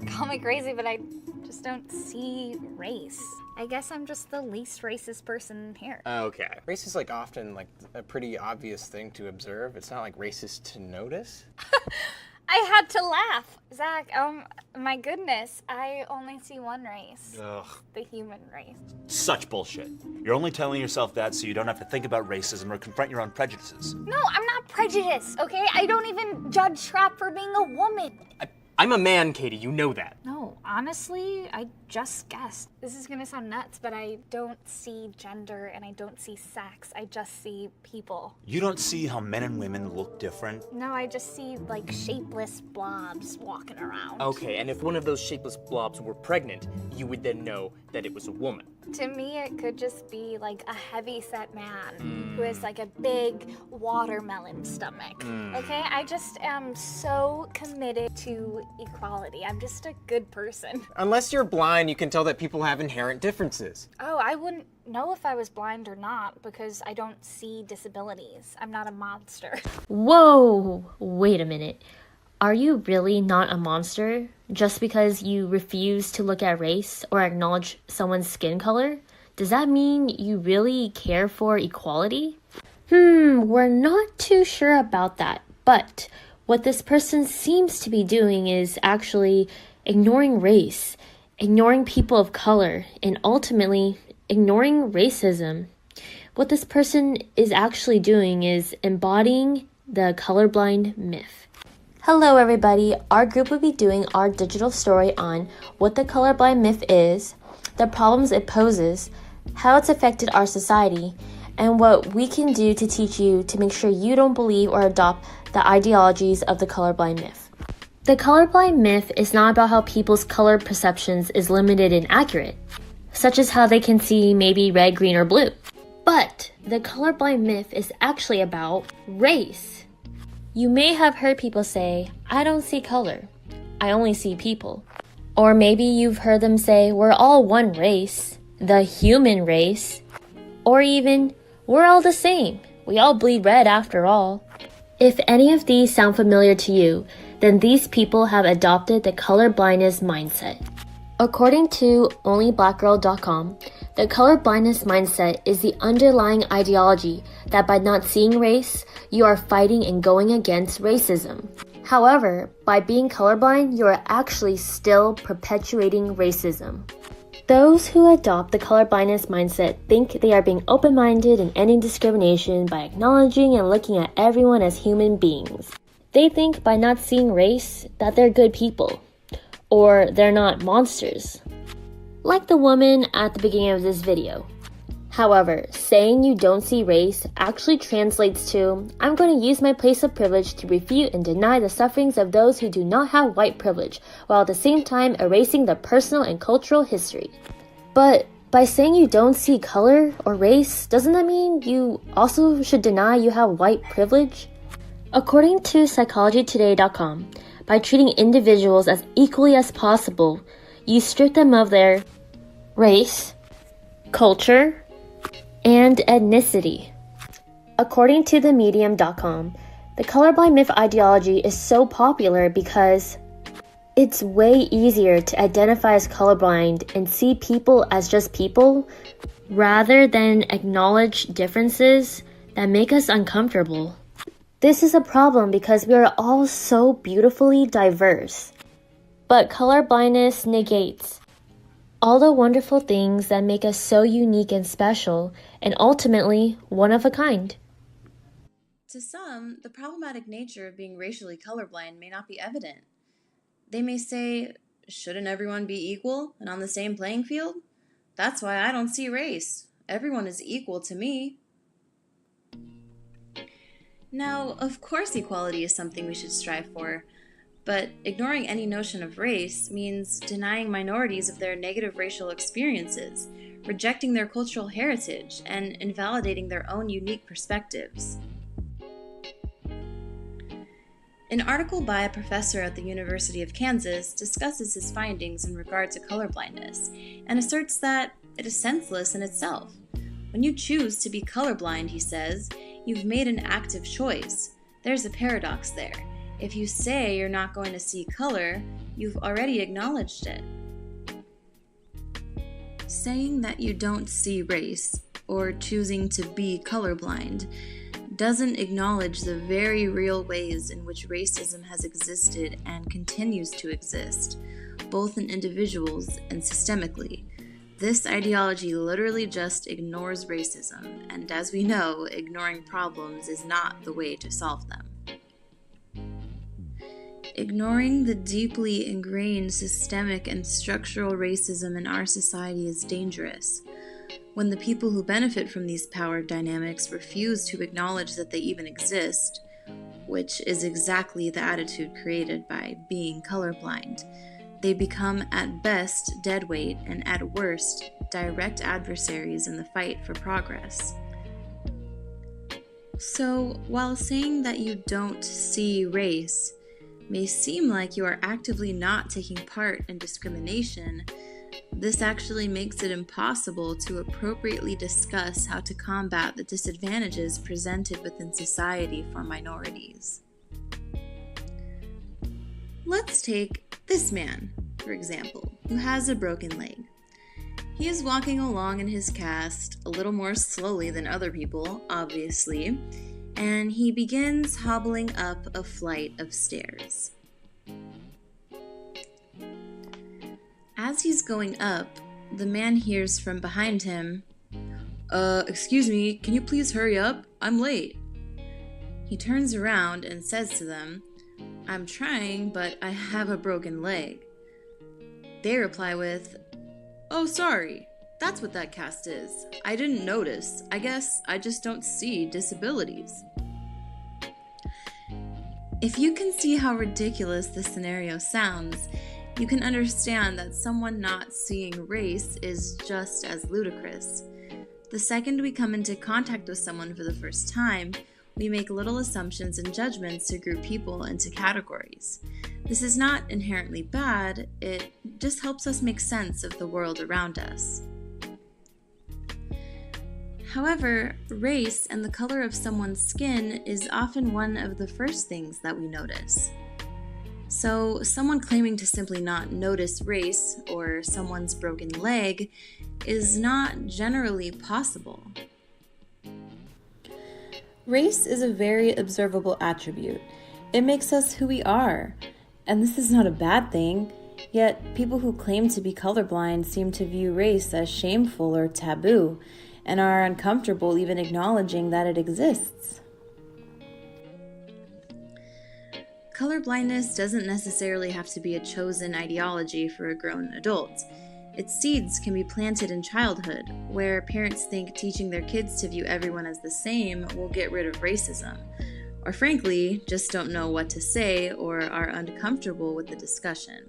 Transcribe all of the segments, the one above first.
Call me crazy, but I just don't see race. I guess I'm just the least racist person here. Okay. Race is often a pretty obvious thing to observe. It's not racist to notice. I had to laugh. Zach, my goodness, I only see one race. Ugh. The human race. Such bullshit. You're only telling yourself that so you don't have to think about racism or confront your own prejudices. No, I'm not prejudiced, okay? I don't even judge Shrap for being a woman. I'm a man, Katie, you know that. No, honestly, I just guessed. This is gonna sound nuts, but I don't see gender and I don't see sex. I just see people. You don't see how men and women look different? No, I just see shapeless blobs walking around. Okay, and if one of those shapeless blobs were pregnant, you would then know that it was a woman. To me, it could just be a heavy-set man who has a big watermelon stomach. Okay, I just am so committed to equality. I'm just a good person. Unless you're blind, you can tell that people have inherent differences. Oh, I wouldn't know if I was blind or not because I don't see disabilities. I'm not a monster. Whoa, wait a minute. Are you really not a monster just because you refuse to look at race or acknowledge someone's skin color? Does that mean you really care for equality? We're not too sure about that, but what this person seems to be doing is actually ignoring race, ignoring people of color, and ultimately ignoring racism. What this person is actually doing is embodying the colorblind myth. Hello everybody, our group will be doing our digital story on what the colorblind myth is, the problems it poses, how it's affected our society, and what we can do to teach you to make sure you don't believe or adopt the ideologies of the colorblind myth. The colorblind myth is not about how people's color perceptions is limited and accurate, such as how they can see maybe red, green, or blue. But the colorblind myth is actually about race. You may have heard people say, I don't see color, I only see people. Or maybe you've heard them say, we're all one race, the human race. Or even, we're all the same, we all bleed red after all. If any of these sound familiar to you, then these people have adopted the colorblindness mindset. According to onlyblackgirl.com, the colorblindness mindset is the underlying ideology that by not seeing race, you are fighting and going against racism. However, by being colorblind, you are actually still perpetuating racism. Those who adopt the colorblindness mindset think they are being open-minded and ending discrimination by acknowledging and looking at everyone as human beings. They think by not seeing race that they're good people, or they're not monsters. Like the woman at the beginning of this video. However, saying you don't see race actually translates to, I'm going to use my place of privilege to refute and deny the sufferings of those who do not have white privilege, while at the same time erasing their personal and cultural history. But by saying you don't see color or race, doesn't that mean you also should deny you have white privilege? According to psychologytoday.com, by treating individuals as equally as possible, you strip them of their race, culture, and ethnicity. According to themedium.com, the colorblind myth ideology is so popular because it's way easier to identify as colorblind and see people as just people rather than acknowledge differences that make us uncomfortable. This is a problem because we are all so beautifully diverse. But colorblindness negates all the wonderful things that make us so unique and special, and ultimately one of a kind. To some, the problematic nature of being racially colorblind may not be evident. They may say, shouldn't everyone be equal and on the same playing field? That's why I don't see race. Everyone is equal to me. Now, of course equality is something we should strive for, but ignoring any notion of race means denying minorities of their negative racial experiences, rejecting their cultural heritage, and invalidating their own unique perspectives. An article by a professor at the University of Kansas discusses his findings in regard to colorblindness and asserts that it is senseless in itself. When you choose to be colorblind, he says, you've made an active choice. There's a paradox there. If you say you're not going to see color, you've already acknowledged it. Saying that you don't see race, or choosing to be colorblind, doesn't acknowledge the very real ways in which racism has existed and continues to exist, both in individuals and systemically. This ideology literally just ignores racism, and as we know, ignoring problems is not the way to solve them. Ignoring the deeply ingrained systemic and structural racism in our society is dangerous. When the people who benefit from these power dynamics refuse to acknowledge that they even exist, which is exactly the attitude created by being colorblind, they become at best deadweight and at worst direct adversaries in the fight for progress. So, while saying that you don't see race may seem like you are actively not taking part in discrimination, this actually makes it impossible to appropriately discuss how to combat the disadvantages presented within society for minorities. Let's take this man, for example, who has a broken leg. He is walking along in his cast a little more slowly than other people, obviously, and he begins hobbling up a flight of stairs. As he's going up, the man hears from behind him, "Excuse me, can you please hurry up? I'm late." He turns around and says to them, "I'm trying, but I have a broken leg." They reply with, "Oh, sorry, that's what that cast is. I didn't notice. I guess I just don't see disabilities." If you can see how ridiculous this scenario sounds, you can understand that someone not seeing race is just as ludicrous. The second we come into contact with someone for the first time, we make little assumptions and judgments to group people into categories. This is not inherently bad, it just helps us make sense of the world around us. However, race and the color of someone's skin is often one of the first things that we notice. So, someone claiming to simply not notice race or someone's broken leg is not generally possible. Race is a very observable attribute. It makes us who we are, and this is not a bad thing, yet people who claim to be colorblind seem to view race as shameful or taboo, and are uncomfortable even acknowledging that it exists. Colorblindness doesn't necessarily have to be a chosen ideology for a grown adult. Its seeds can be planted in childhood, where parents think teaching their kids to view everyone as the same will get rid of racism, or frankly, just don't know what to say or are uncomfortable with the discussion.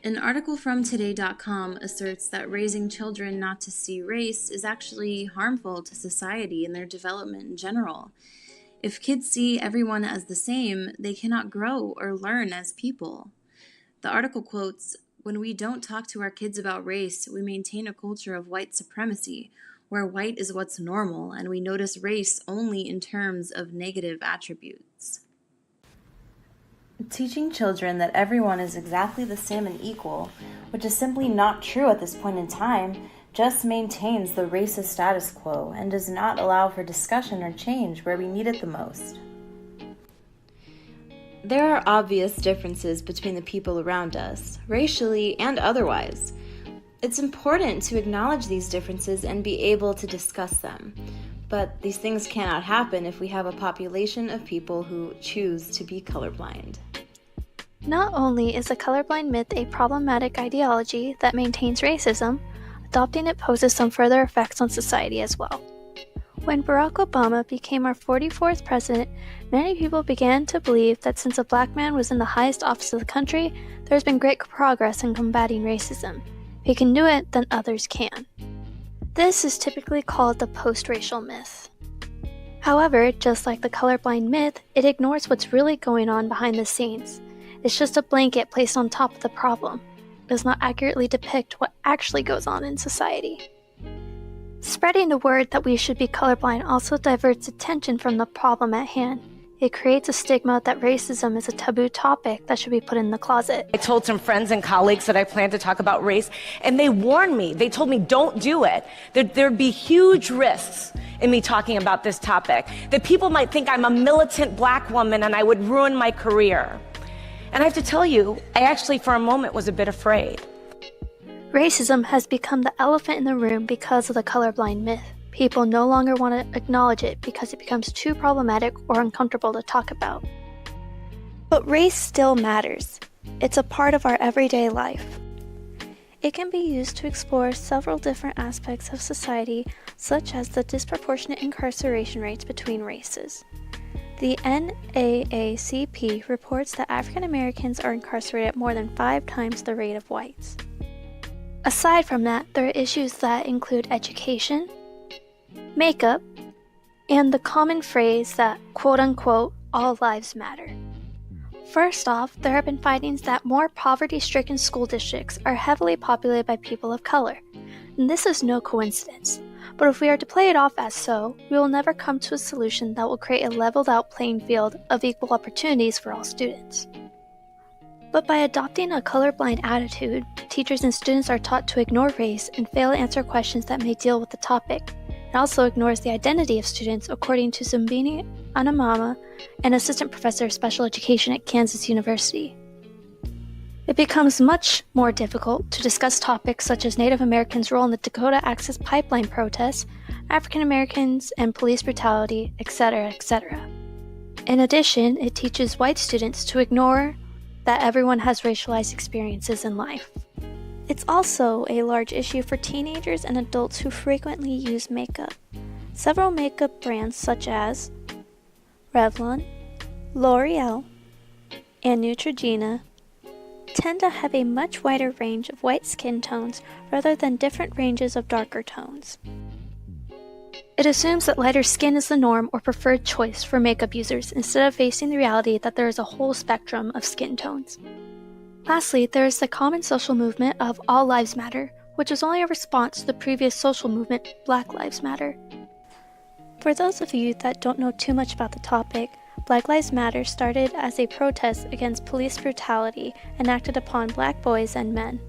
An article from Today.com asserts that raising children not to see race is actually harmful to society and their development in general. If kids see everyone as the same, they cannot grow or learn as people. The article quotes, "When we don't talk to our kids about race, we maintain a culture of white supremacy, where white is what's normal, and we notice race only in terms of negative attributes." Teaching children that everyone is exactly the same and equal, which is simply not true at this point in time, just maintains the racist status quo and does not allow for discussion or change where we need it the most. There are obvious differences between the people around us, racially and otherwise. It's important to acknowledge these differences and be able to discuss them. But these things cannot happen if we have a population of people who choose to be colorblind. Not only is the colorblind myth a problematic ideology that maintains racism, adopting it poses some further effects on society as well. When Barack Obama became our 44th president, many people began to believe that since a black man was in the highest office of the country, there has been great progress in combating racism. If he can do it, then others can. This is typically called the post-racial myth. However, just like the colorblind myth, it ignores what's really going on behind the scenes. It's just a blanket placed on top of the problem. It does not accurately depict what actually goes on in society. Spreading the word that we should be colorblind also diverts attention from the problem at hand. It creates a stigma that racism is a taboo topic that should be put in the closet. I told some friends and colleagues that I planned to talk about race, and they warned me. They told me, don't do it. There'd be huge risks in me talking about this topic. That people might think I'm a militant black woman and I would ruin my career. And I have to tell you, I actually for a moment was a bit afraid. Racism has become the elephant in the room because of the colorblind myth. People no longer want to acknowledge it because it becomes too problematic or uncomfortable to talk about. But race still matters. It's a part of our everyday life. It can be used to explore several different aspects of society, such as the disproportionate incarceration rates between races. The NAACP reports that African Americans are incarcerated at more than 5 times the rate of whites. Aside from that, there are issues that include education, makeup, and the common phrase that, quote-unquote, all lives matter. First off, there have been findings that more poverty-stricken school districts are heavily populated by people of color, and this is no coincidence. But if we are to play it off as so, we will never come to a solution that will create a leveled-out playing field of equal opportunities for all students. But by adopting a colorblind attitude, teachers and students are taught to ignore race and fail to answer questions that may deal with the topic. It also ignores the identity of students, according to Zumbini Anamama, an assistant professor of special education at Kansas University. It becomes much more difficult to discuss topics such as Native Americans' role in the Dakota Access Pipeline protests, African Americans and police brutality, etc., etc. In addition, it teaches white students to ignore that everyone has racialized experiences in life. It's also a large issue for teenagers and adults who frequently use makeup. Several makeup brands such as Revlon, L'Oreal, and Neutrogena tend to have a much wider range of white skin tones rather than different ranges of darker tones. It assumes that lighter skin is the norm or preferred choice for makeup users instead of facing the reality that there is a whole spectrum of skin tones. Lastly, there is the common social movement of All Lives Matter, which is only a response to the previous social movement, Black Lives Matter. For those of you that don't know too much about the topic, Black Lives Matter started as a protest against police brutality enacted upon black boys and men.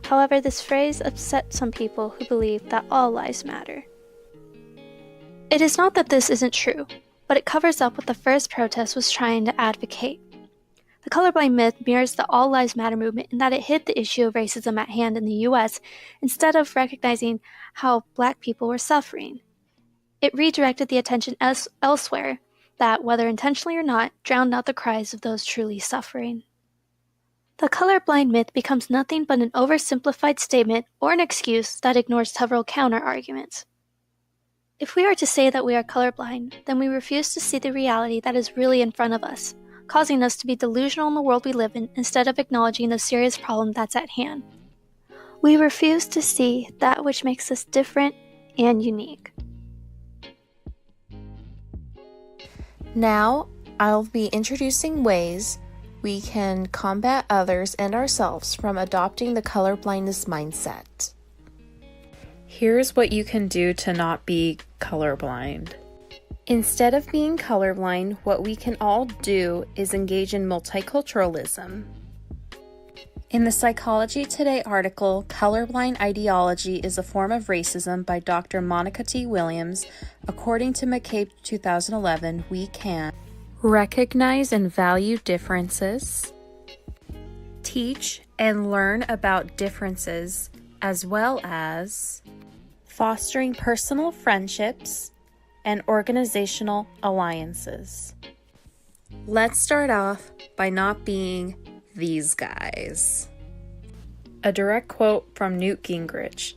However, this phrase upset some people who believe that all lives matter. It is not that this isn't true, but it covers up what the first protest was trying to advocate. The colorblind myth mirrors the All Lives Matter movement in that it hid the issue of racism at hand in the US instead of recognizing how black people were suffering. It redirected the attention elsewhere that, whether intentionally or not, drowned out the cries of those truly suffering. The colorblind myth becomes nothing but an oversimplified statement or an excuse that ignores several counter-arguments. If we are to say that we are colorblind, then we refuse to see the reality that is really in front of us, causing us to be delusional in the world we live in instead of acknowledging the serious problem that's at hand. We refuse to see that which makes us different and unique. Now, I'll be introducing ways we can combat others and ourselves from adopting the colorblindness mindset. Here's what you can do to not be colorblind. Instead of being colorblind, what we can all do is engage in multiculturalism. In the Psychology Today article, Colorblind Ideology is a Form of Racism by Dr. Monica T. Williams, according to McCabe 2011, we can recognize and value differences, teach and learn about differences, as well as fostering personal friendships and organizational alliances. Let's start off by not being these guys. A direct quote from Newt Gingrich,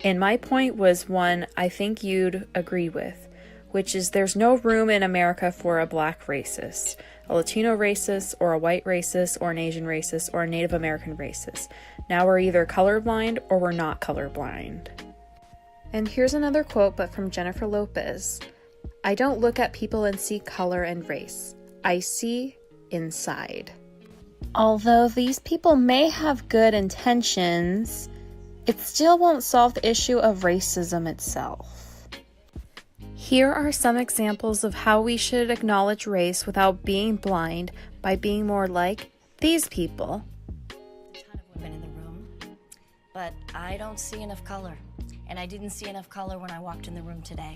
and my point was one I think you'd agree with, which is there's no room in America for a black racist, a Latino racist, or a white racist, or an Asian racist, or a Native American racist. Now we're either colorblind or we're not colorblind. And here's another quote, but from Jennifer Lopez. I don't look at people and see color and race. I see inside. Although these people may have good intentions, it still won't solve the issue of racism itself. Here are some examples of how we should acknowledge race without being blind by being more like these people. A ton of women in the room, but I don't see enough color. And I didn't see enough color when I walked in the room today.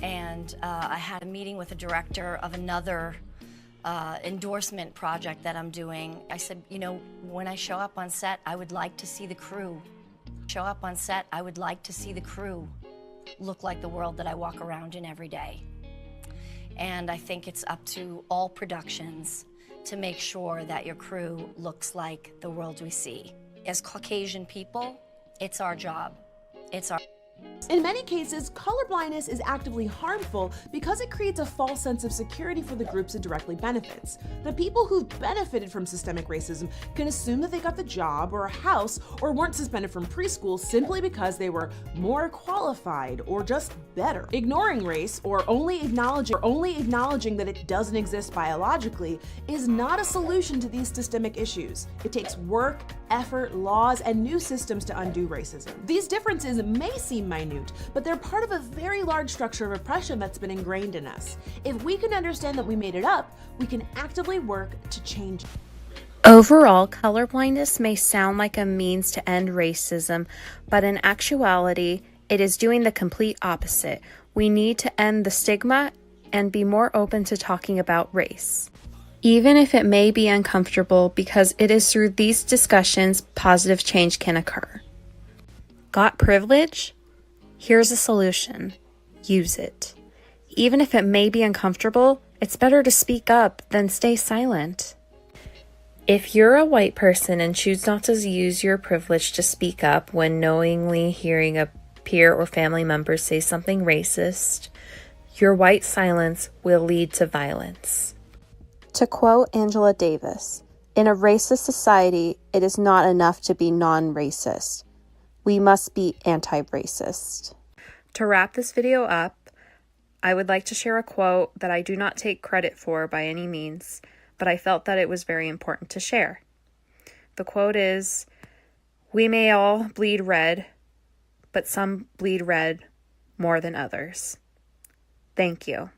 And I had a meeting with a director of another endorsement project that I'm doing. I said, you know, when I show up on set, I would like to see the crew. I would like to see the crew look like the world that I walk around in every day. And I think it's up to all productions to make sure that your crew looks like the world we see. As Caucasian people, it's our job. In many cases, colorblindness is actively harmful because it creates a false sense of security for the groups it directly benefits. The people who've benefited from systemic racism can assume that they got the job or a house or weren't suspended from preschool simply because they were more qualified or just better. Ignoring race or only acknowledging that it doesn't exist biologically is not a solution to these systemic issues. It takes work, effort, laws, and new systems to undo racism. These differences may seem minute, but they're part of a very large structure of oppression that's been ingrained in us. If we can understand that we made it up, we can actively work to change it. Overall, colorblindness may sound like a means to end racism, but in actuality, it is doing the complete opposite. We need to end the stigma and be more open to talking about race, even if it may be uncomfortable, because it is through these discussions positive change can occur. Got privilege? Here's a solution. Use it. Even if it may be uncomfortable, it's better to speak up than stay silent. If you're a white person and choose not to use your privilege to speak up when knowingly hearing a peer or family member say something racist, your white silence will lead to violence. To quote Angela Davis, "In a racist society, it is not enough to be non-racist. We must be anti-racist." To wrap this video up, I would like to share a quote that I do not take credit for by any means, but I felt that it was very important to share. The quote is, "We may all bleed red, but some bleed red more than others." Thank you.